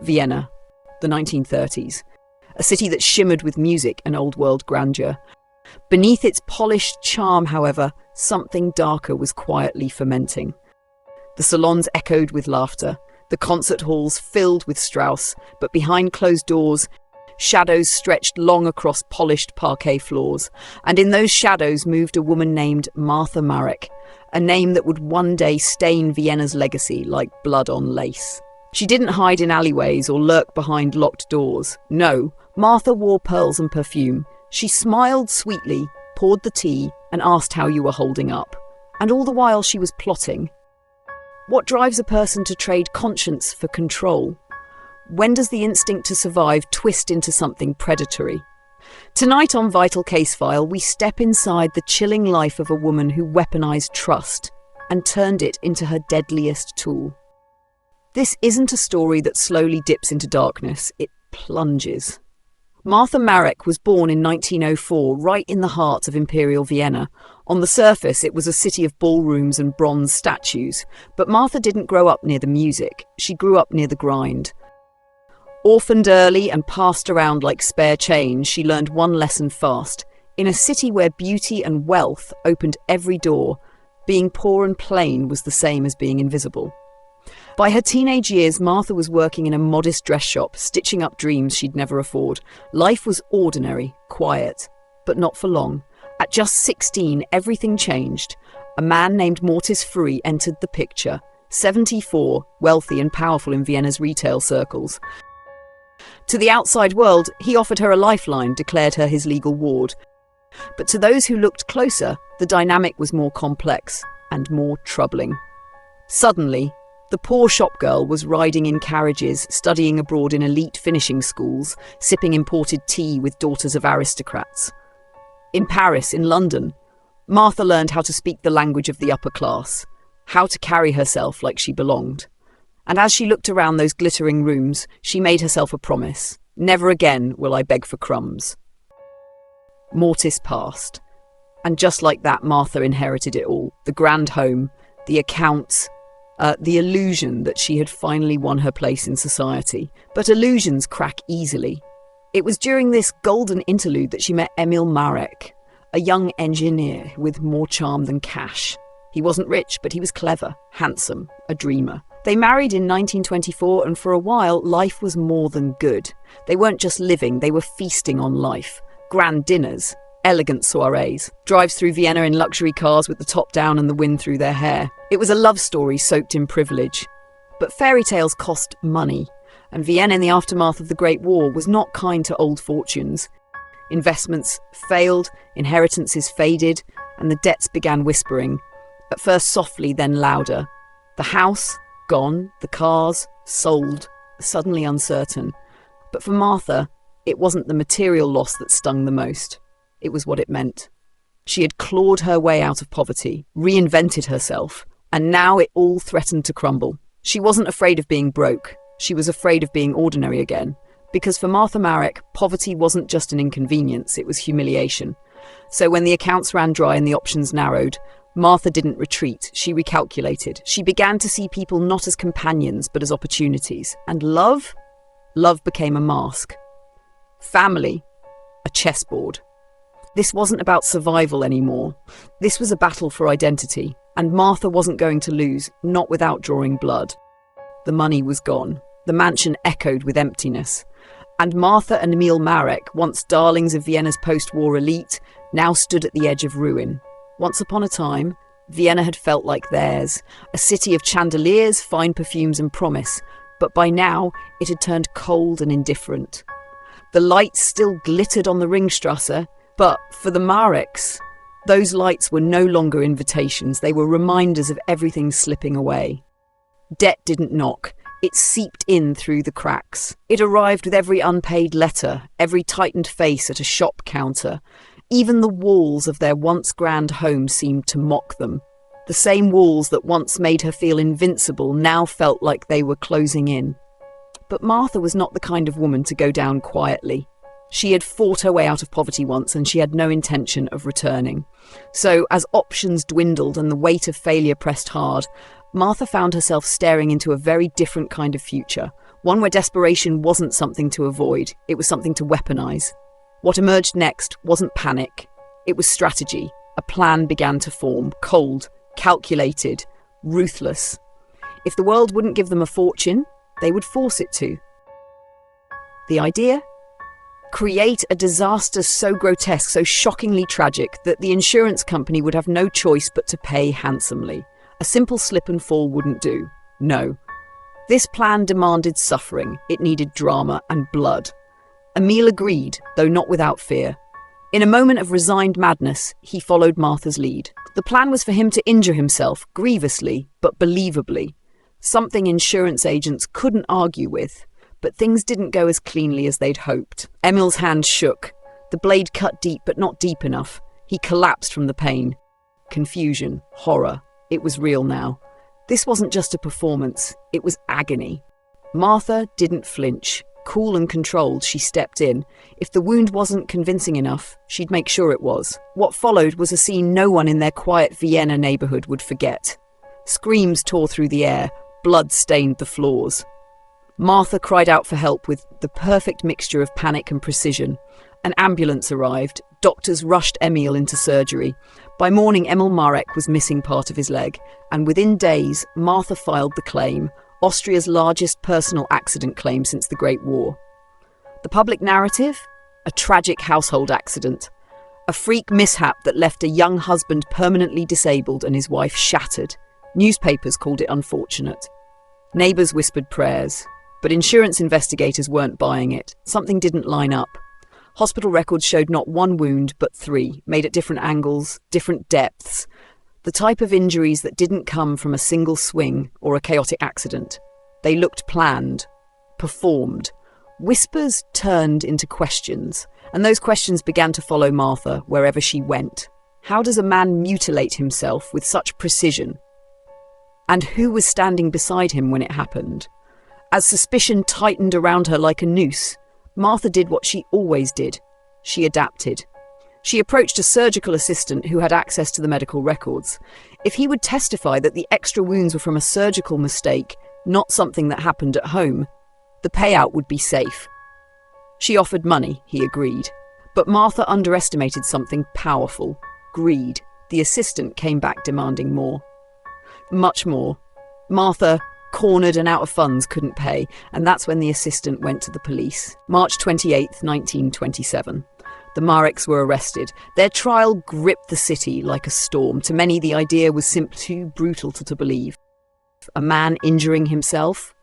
Vienna, the 1930s, a city that shimmered with music and old-world grandeur. Beneath its polished charm, however, something darker was quietly fermenting. The salons echoed with laughter, the concert halls filled with Strauss, but behind closed doors, shadows stretched long across polished parquet floors, and in those shadows moved a woman named Martha Marek, a name that would one day stain Vienna's legacy like blood on lace. She didn't hide in alleyways or lurk behind locked doors. No, Martha wore pearls and perfume. She smiled sweetly, poured the tea, and asked how you were holding up. And all the while she was plotting. What drives a person to trade conscience for control? When does the instinct to survive twist into something predatory? Tonight on Vital Case File, we step inside the chilling life of a woman who weaponized trust and turned it into her deadliest tool. This isn't a story that slowly dips into darkness, it plunges. Martha Marek was born in 1904, right in the heart of Imperial Vienna. On the surface, it was a city of ballrooms and bronze statues, but Martha didn't grow up near the music, she grew up near the grind. Orphaned early and passed around like spare change, she learned one lesson fast. In a city where beauty and wealth opened every door, being poor and plain was the same as being invisible. By her teenage years, Martha was working in a modest dress shop, stitching up dreams she'd never afford. Life was ordinary, quiet, but not for long. At just 16, everything changed. A man named Mortis Free entered the picture, 74, wealthy and powerful in Vienna's retail circles. To the outside world, he offered her a lifeline, declared her his legal ward. But to those who looked closer, the dynamic was more complex and more troubling. Suddenly, the poor shopgirl was riding in carriages, studying abroad in elite finishing schools, sipping imported tea with daughters of aristocrats. In Paris, in London, Martha learned how to speak the language of the upper class, how to carry herself like she belonged. And as she looked around those glittering rooms, she made herself a promise. Never again will I beg for crumbs. Mortis passed. And just like that, Martha inherited it all. The grand home, the accounts, the illusion that she had finally won her place in society. But illusions crack easily. It was during this golden interlude that she met Emil Marek, a young engineer with more charm than cash. He wasn't rich, but he was clever, handsome, a dreamer. They married in 1924, and for a while, life was more than good. They weren't just living, they were feasting on life. Grand dinners, elegant soirees, drives through Vienna in luxury cars with the top down and the wind through their hair. It was a love story soaked in privilege. But fairy tales cost money, and Vienna in the aftermath of the Great War was not kind to old fortunes. Investments failed, inheritances faded, and the debts began whispering, at first softly, then louder. The house, gone, the cars, sold, suddenly uncertain. But for Martha, it wasn't the material loss that stung the most. It was what it meant. She had clawed her way out of poverty, reinvented herself, and now it all threatened to crumble. She wasn't afraid of being broke. She was afraid of being ordinary again. Because for Martha Marek, poverty wasn't just an inconvenience, it was humiliation. So when the accounts ran dry and the options narrowed, Martha didn't retreat, she recalculated. She began to see people not as companions, but as opportunities. And love? Love became a mask. Family, a chessboard. This wasn't about survival anymore. This was a battle for identity. And Martha wasn't going to lose, not without drawing blood. The money was gone. The mansion echoed with emptiness. And Martha and Emil Marek, once darlings of Vienna's post-war elite, now stood at the edge of ruin. Once upon a time, Vienna had felt like theirs, a city of chandeliers, fine perfumes and promise, but by now it had turned cold and indifferent. The lights still glittered on the Ringstrasse, but for the Mareks, those lights were no longer invitations, they were reminders of everything slipping away. Debt didn't knock, it seeped in through the cracks. It arrived with every unpaid letter, every tightened face at a shop counter. Even the walls of their once grand home seemed to mock them. The same walls that once made her feel invincible now felt like they were closing in. But Martha was not the kind of woman to go down quietly. She had fought her way out of poverty once, and she had no intention of returning. So, as options dwindled and the weight of failure pressed hard, Martha found herself staring into a very different kind of future, One where desperation wasn't something to avoid, it was something to weaponize. What emerged next wasn't panic, it was strategy. A plan began to form, cold, calculated, ruthless. If the world wouldn't give them a fortune, they would force it to. The idea? Create a disaster so grotesque, so shockingly tragic, that the insurance company would have no choice but to pay handsomely. A simple slip and fall wouldn't do. No. This plan demanded suffering. It needed drama and blood. Emil agreed, though not without fear. In a moment of resigned madness, he followed Martha's lead. The plan was for him to injure himself, grievously, but believably. Something insurance agents couldn't argue with. But things didn't go as cleanly as they'd hoped. Emil's hand shook. The blade cut deep, but not deep enough. He collapsed from the pain. Confusion, horror. It was real now. This wasn't just a performance. It was agony. Martha didn't flinch. Cool and controlled, she stepped in. If the wound wasn't convincing enough, she'd make sure it was. What followed was a scene no one in their quiet Vienna neighborhood would forget. Screams tore through the air. Blood stained the floors. Martha cried out for help with the perfect mixture of panic and precision. An ambulance arrived. Doctors rushed Emil into surgery. By morning, Marek was missing part of his leg, and within days, Martha filed the claim, Austria's largest personal accident claim since the Great War. The public narrative? A tragic household accident. A freak mishap that left a young husband permanently disabled and his wife shattered. Newspapers called it unfortunate. Neighbours whispered prayers. But insurance investigators weren't buying it. Something didn't line up. Hospital records showed not one wound, but 3, made at different angles, different depths. The type of injuries that didn't come from a single swing or a chaotic accident. They looked planned, performed. Whispers turned into questions, and those questions began to follow Martha wherever she went. How does a man mutilate himself with such precision? And who was standing beside him when it happened? As suspicion tightened around her like a noose, Martha did what she always did. She adapted. She approached a surgical assistant who had access to the medical records. If he would testify that the extra wounds were from a surgical mistake, not something that happened at home, the payout would be safe. She offered money, he agreed. But Martha underestimated something powerful: greed. The assistant came back demanding more. Much more. Martha, cornered and out of funds, couldn't pay, and that's when the assistant went to the police. March 28, 1927. The Mareks were arrested. Their trial gripped the city like a storm. To many, the idea was simply too brutal to believe. A man injuring himself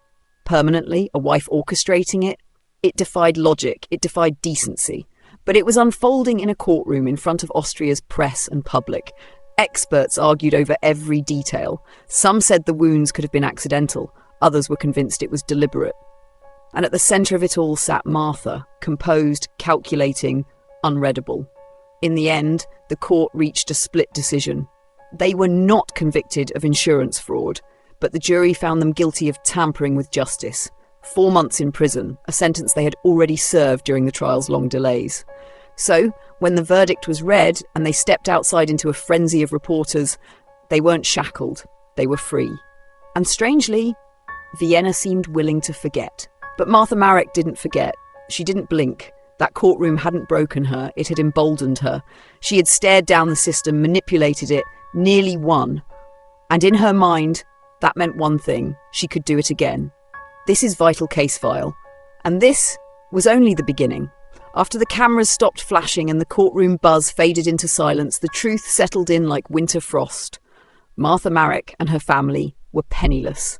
permanently, a wife orchestrating it. It defied logic, it defied decency. But it was unfolding in a courtroom in front of Austria's press and public. Experts argued over every detail. Some said the wounds could have been accidental. Others were convinced it was deliberate. And at the centre of it all sat Martha, composed, calculating, unreadable. In the end, the court reached a split decision. They were not convicted of insurance fraud, but the jury found them guilty of tampering with justice. 4 months in prison, a sentence they had already served during the trial's long delays. So, when the verdict was read and they stepped outside into a frenzy of reporters, they weren't shackled, they were free. And strangely, Vienna seemed willing to forget. But Martha Marek didn't forget. She didn't blink. That courtroom hadn't broken her, it had emboldened her. She had stared down the system, manipulated it, nearly won. And in her mind, that meant one thing: she could do it again. This is Vital Case File. And this was only the beginning. After the cameras stopped flashing and the courtroom buzz faded into silence, the truth settled in like winter frost. Martha Marek and her family were penniless.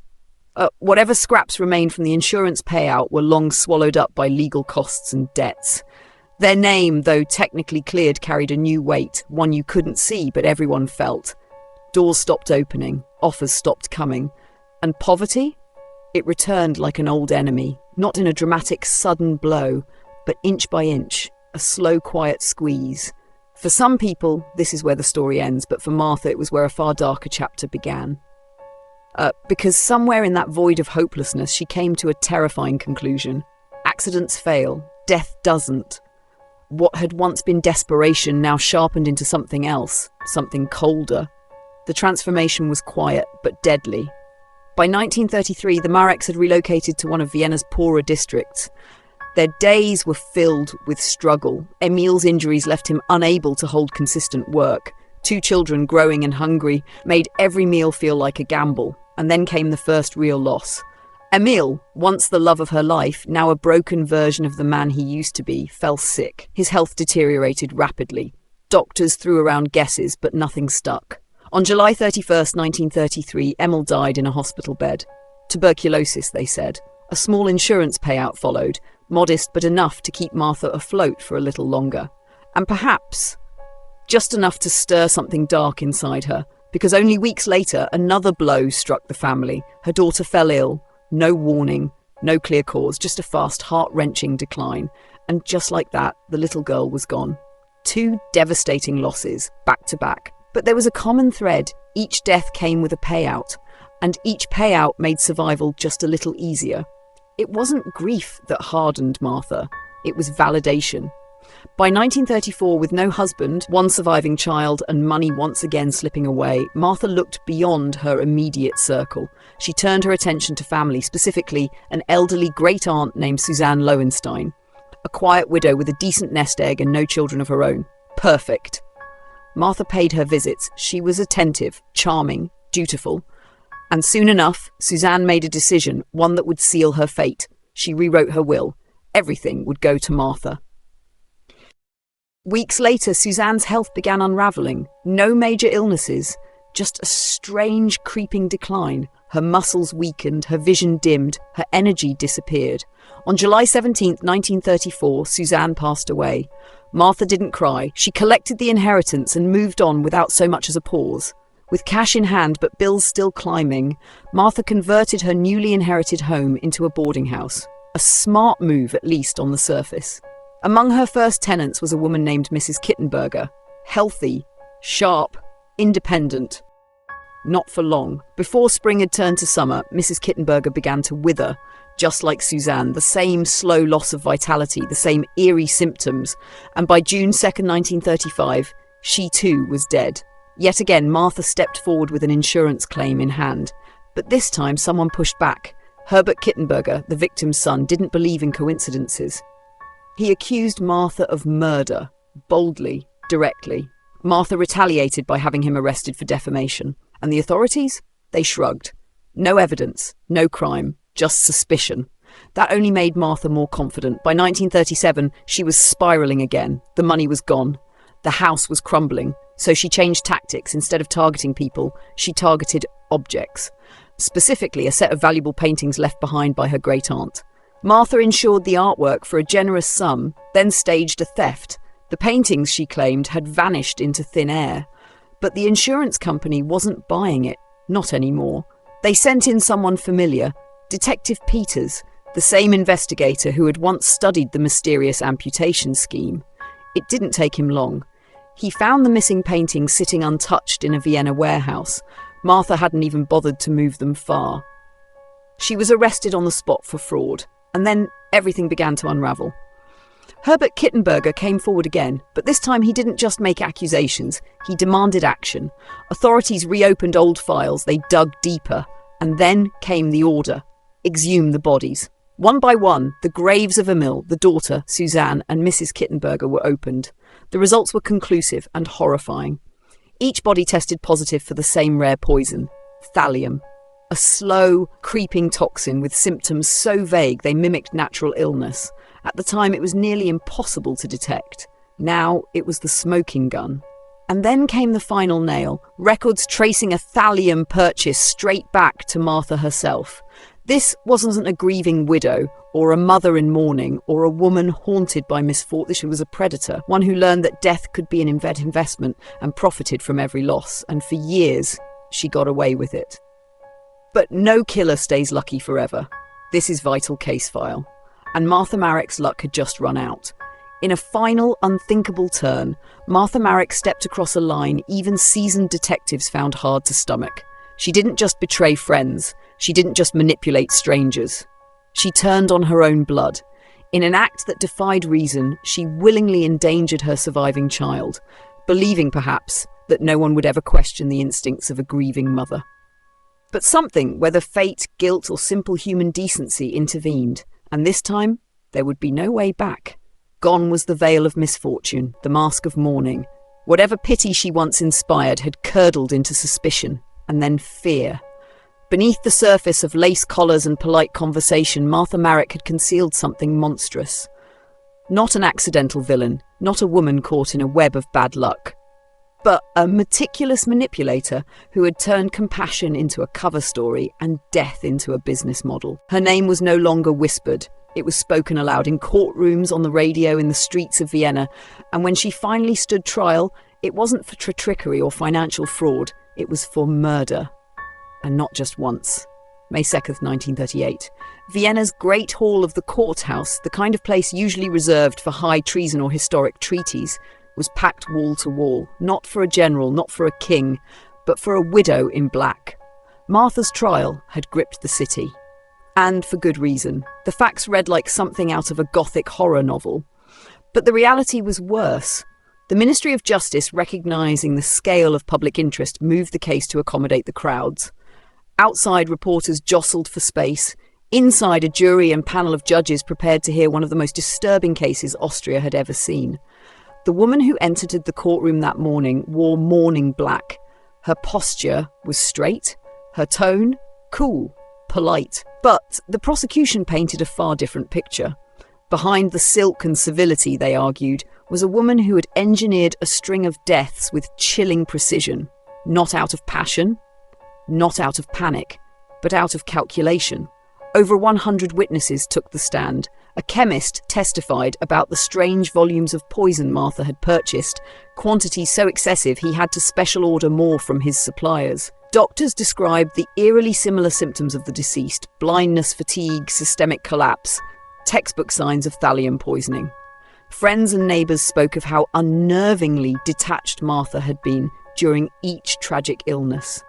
Whatever scraps remained from the insurance payout were long swallowed up by legal costs and debts. Their name, though technically cleared, carried a new weight, one you couldn't see but everyone felt. Doors stopped opening, offers stopped coming. And poverty? It returned like an old enemy, not in a dramatic sudden blow, but inch by inch, a slow, quiet squeeze. For some people, this is where the story ends, but for Martha it was where a far darker chapter began. Because somewhere in that void of hopelessness, she came to a terrifying conclusion. Accidents fail, death doesn't. What had once been desperation now sharpened into something else, something colder. The transformation was quiet, but deadly. By 1933, the Mareks had relocated to one of Vienna's poorer districts. Their days were filled with struggle. Emil's injuries left him unable to hold consistent work. 2 children, growing and hungry, made every meal feel like a gamble. And then came the first real loss. Emil, once the love of her life, now a broken version of the man he used to be, fell sick. His health deteriorated rapidly. Doctors threw around guesses, but nothing stuck. On July 31st, 1933, Emil died in a hospital bed. Tuberculosis, they said. A small insurance payout followed, modest but enough to keep Martha afloat for a little longer. And perhaps just enough to stir something dark inside her, because only weeks later, another blow struck the family. Her daughter fell ill. No warning, no clear cause, just a fast, heart-wrenching decline. And just like that, the little girl was gone. 2 devastating losses, back to back. But there was a common thread. Each death came with a payout, and each payout made survival just a little easier. It wasn't grief that hardened Martha. It was validation. By 1934, with no husband, 1 surviving child, and money once again slipping away, Martha looked beyond her immediate circle. She turned her attention to family, specifically an elderly great-aunt named Suzanne Lowenstein. A quiet widow with a decent nest egg and no children of her own. Perfect. Martha paid her visits. She was attentive, charming, dutiful. And soon enough, Suzanne made a decision, one that would seal her fate. She rewrote her will. Everything would go to Martha. Weeks later, Suzanne's health began unravelling. No major illnesses, just a strange creeping decline. Her muscles weakened, her vision dimmed, her energy disappeared. On July 17th, 1934, Suzanne passed away. Martha didn't cry. She collected the inheritance and moved on without so much as a pause. With cash in hand but bills still climbing, Martha converted her newly inherited home into a boarding house. A smart move, at least on the surface. Among her first tenants was a woman named Mrs. Kittenberger. Healthy, sharp, independent. Not for long. Before spring had turned to summer, Mrs. Kittenberger began to wither, just like Suzanne, the same slow loss of vitality, the same eerie symptoms, and by June 2nd, 1935, she too was dead. Yet again, Martha stepped forward with an insurance claim in hand. But this time, someone pushed back. Herbert Kittenberger, the victim's son, didn't believe in coincidences. He accused Martha of murder, boldly, directly. Martha retaliated by having him arrested for defamation. And the authorities? They shrugged. No evidence, no crime, just suspicion. That only made Martha more confident. By 1937, she was spiralling again. The money was gone. The house was crumbling. So she changed tactics. Instead of targeting people, she targeted objects. Specifically, a set of valuable paintings left behind by her great-aunt. Martha insured the artwork for a generous sum, then staged a theft. The paintings, she claimed, had vanished into thin air. But the insurance company wasn't buying it. Not anymore. They sent in someone familiar, Detective Peters, the same investigator who had once studied the mysterious amputation scheme. It didn't take him long. He found the missing paintings sitting untouched in a Vienna warehouse. Martha hadn't even bothered to move them far. She was arrested on the spot for fraud, and then everything began to unravel. Herbert Kittenberger came forward again, but this time he didn't just make accusations, he demanded action. Authorities reopened old files, they dug deeper, and then came the order: exhume the bodies. One by one, the graves of Emil, the daughter, Suzanne, and Mrs. Kittenberger were opened. The results were conclusive and horrifying. Each body tested positive for the same rare poison, thallium, a slow, creeping toxin with symptoms so vague they mimicked natural illness. At the time, it was nearly impossible to detect. Now, it was the smoking gun. And then came the final nail, records tracing a thallium purchase straight back to Martha herself. This wasn't a grieving widow, or a mother in mourning, or a woman haunted by misfortune. She was a predator, one who learned that death could be an investment and profited from every loss, and for years, she got away with it. But no killer stays lucky forever. This is vital case file. And Martha Marek's luck had just run out. In a final, unthinkable turn, Martha Marek stepped across a line even seasoned detectives found hard to stomach. She didn't just betray friends. She didn't just manipulate strangers. She turned on her own blood. In an act that defied reason, she willingly endangered her surviving child, believing, perhaps, that no one would ever question the instincts of a grieving mother. But something, whether fate, guilt, or simple human decency, intervened, and this time there would be no way back. Gone was the veil of misfortune, the mask of mourning. Whatever pity she once inspired had curdled into suspicion, and then fear. Beneath the surface of lace collars and polite conversation, Martha Marek had concealed something monstrous. Not an accidental villain, not a woman caught in a web of bad luck, but a meticulous manipulator who had turned compassion into a cover story and death into a business model. Her name was no longer whispered. It was spoken aloud in courtrooms, on the radio, in the streets of Vienna, and when she finally stood trial, it wasn't for trickery or financial fraud, it was for murder. And not just once. May 2nd, 1938. Vienna's Great Hall of the Courthouse, the kind of place usually reserved for high treason or historic treaties, was packed wall to wall, not for a general, not for a king, but for a widow in black. Martha's trial had gripped the city. And for good reason. The facts read like something out of a gothic horror novel. But the reality was worse. The Ministry of Justice, recognising the scale of public interest, moved the case to accommodate the crowds. Outside, reporters jostled for space. Inside, a jury and panel of judges prepared to hear one of the most disturbing cases Austria had ever seen. The woman who entered the courtroom that morning wore mourning black. Her posture was straight, her tone cool, polite. But the prosecution painted a far different picture. Behind the silk and civility, they argued, was a woman who had engineered a string of deaths with chilling precision. Not out of passion, not out of panic, but out of calculation. Over 100 witnesses took the stand. A chemist testified about the strange volumes of poison Martha had purchased, quantities so excessive he had to special order more from his suppliers. Doctors described the eerily similar symptoms of the deceased: blindness, fatigue, systemic collapse, textbook signs of thallium poisoning. Friends and neighbours spoke of how unnervingly detached Martha had been during each tragic illness.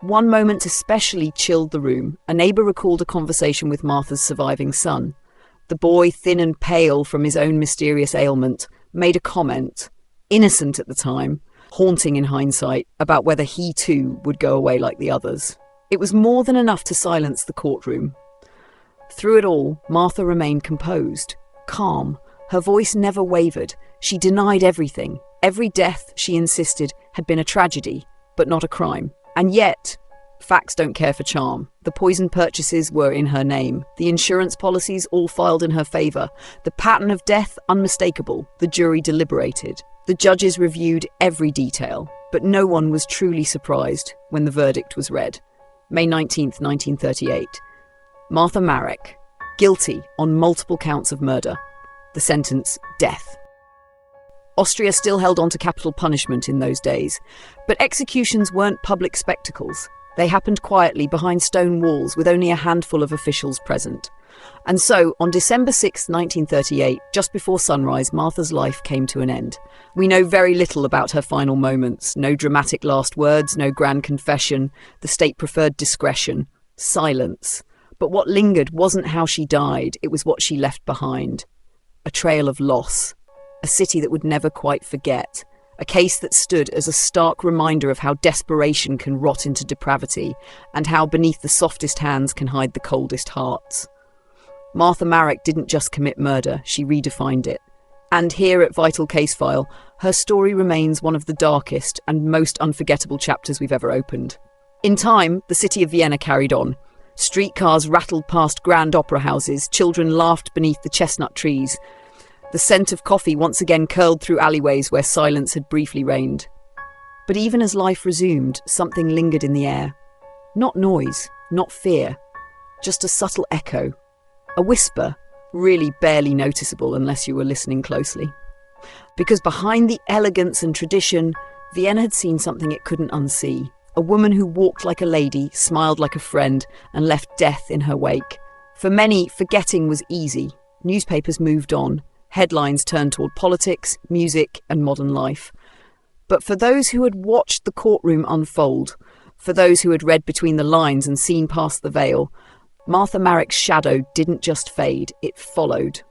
One moment especially chilled the room. A neighbour recalled a conversation with Martha's surviving son. The boy, thin and pale from his own mysterious ailment, made a comment, innocent at the time, haunting in hindsight, about whether he too would go away like the others. It was more than enough to silence the courtroom. Through it all, Martha remained composed, calm. Her voice never wavered. She denied everything. Every death, she insisted, had been a tragedy, but not a crime. And yet, facts don't care for charm. The poison purchases were in her name. The insurance policies all filed in her favour. The pattern of death unmistakable. The jury deliberated. The judges reviewed every detail, but no one was truly surprised when the verdict was read. May 19th, 1938. Martha Marek, guilty on multiple counts of murder. The sentence, death. Austria still held on to capital punishment in those days, but executions weren't public spectacles. They happened quietly behind stone walls with only a handful of officials present. And so, on December 6, 1938, just before sunrise, Martha's life came to an end. We know very little about her final moments. No dramatic last words, no grand confession. The state preferred discretion, silence. But what lingered wasn't how she died, it was what she left behind. A trail of loss. A city that would never quite forget. A case that stood as a stark reminder of how desperation can rot into depravity, and how beneath the softest hands can hide the coldest hearts. Martha Marek didn't just commit murder, she redefined it. And here at Vital Case File, her story remains one of the darkest and most unforgettable chapters we've ever opened. In time, the city of Vienna carried on. Streetcars rattled past grand opera houses, children laughed beneath the chestnut trees. The scent of coffee once again curled through alleyways where silence had briefly reigned. But even as life resumed, something lingered in the air. Not noise, not fear, just a subtle echo. A whisper, really barely noticeable unless you were listening closely. Because behind the elegance and tradition, Vienna had seen something it couldn't unsee. A woman who walked like a lady, smiled like a friend, and left death in her wake. For many, forgetting was easy. Newspapers moved on. Headlines turned toward politics, music, and modern life. But for those who had watched the courtroom unfold, for those who had read between the lines and seen past the veil, Martha Marek's shadow didn't just fade, it followed.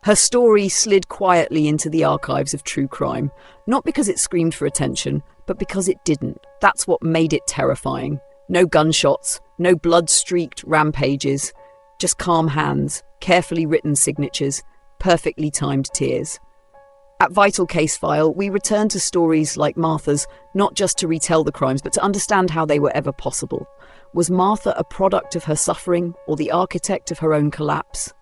Her story slid quietly into the archives of true crime, not because it screamed for attention, but because it didn't. That's what made it terrifying. No gunshots, no blood-streaked rampages, just calm hands, carefully written signatures, perfectly timed tears. At Vital Case File, we return to stories like Martha's, not just to retell the crimes, but to understand how they were ever possible. Was Martha a product of her suffering or the architect of her own collapse?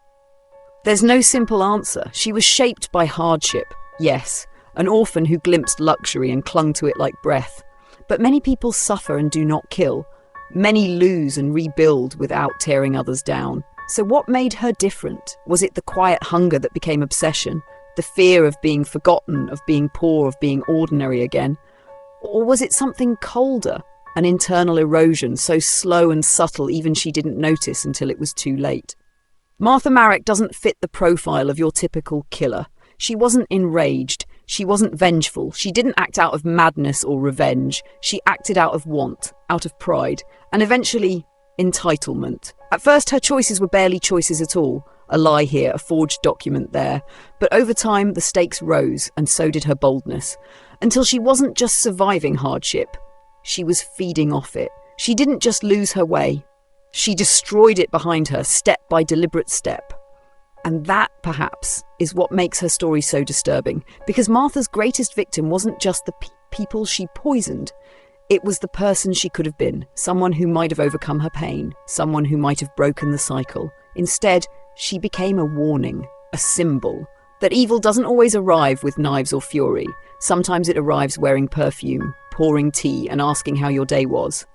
There's no simple answer. She was shaped by hardship, yes, an orphan who glimpsed luxury and clung to it like breath. But many people suffer and do not kill. Many lose and rebuild without tearing others down. So what made her different? Was it the quiet hunger that became obsession? The fear of being forgotten, of being poor, of being ordinary again? Or was it something colder? An internal erosion so slow and subtle even she didn't notice until it was too late. Martha Marek doesn't fit the profile of your typical killer. She wasn't enraged. She wasn't vengeful. She didn't act out of madness or revenge. She acted out of want, out of pride, and eventually entitlement. At first, her choices were barely choices at all. A lie here, a forged document there. But over time, the stakes rose, and so did her boldness. Until she wasn't just surviving hardship. She was feeding off it. She didn't just lose her way. She destroyed it behind her, step by deliberate step. And that, perhaps, is what makes her story so disturbing. Because Martha's greatest victim wasn't just the people she poisoned. It was the person she could have been. Someone who might have overcome her pain. Someone who might have broken the cycle. Instead, she became a warning, a symbol. That evil doesn't always arrive with knives or fury. Sometimes it arrives wearing perfume, pouring tea, and asking how your day was.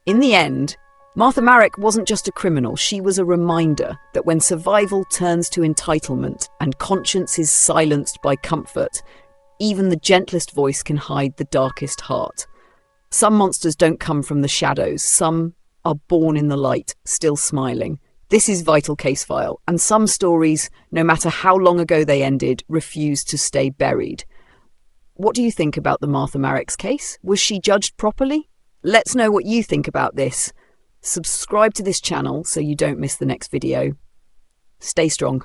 In the end, Martha Marek wasn't just a criminal, she was a reminder that when survival turns to entitlement and conscience is silenced by comfort, even the gentlest voice can hide the darkest heart. Some monsters don't come from the shadows, some are born in the light, still smiling. This is Vital Case File, and some stories, no matter how long ago they ended, refuse to stay buried. What do you think about the Martha Marek's case? Was she judged properly? Let's know what you think about this. Subscribe to this channel so you don't miss the next video. Stay strong.